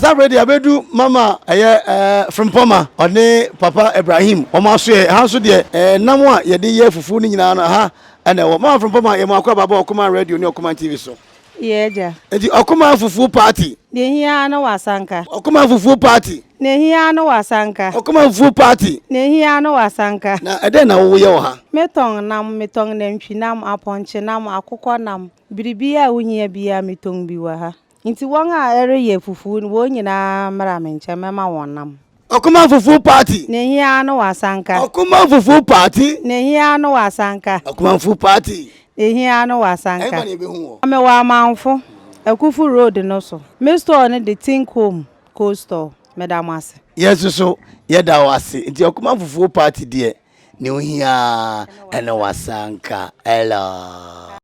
Already abedu mama from Poma one papa Ibrahim omaso ha so de namo a ye de ye fufu ni nyina na ha ana mama from Poma ye makwa baba okuma radio ni okuma TV so ye ja enti okuma fufu party ne hia na wasanka okuma fufu party ne hia na wasanka okuma fufu party ne hia na wasanka na ede na wo ye wo ha metong nantwi nam aponche nam akukọ nam biribia wuhia bia metong bi wa ha nti won a ere ye fufu wo nyina mara menche mema wonam okuma fufu party ne hia na wasanka okuma fufu party ne hia na wasanka okuma fufu party ne hia na wasanka e ba ne be hu ame wa Amanfo Akuffo road no so me store ne the think home cold store madam ase yes so ye da wase nti okuma fufu party de ne ohia ene wasanka ela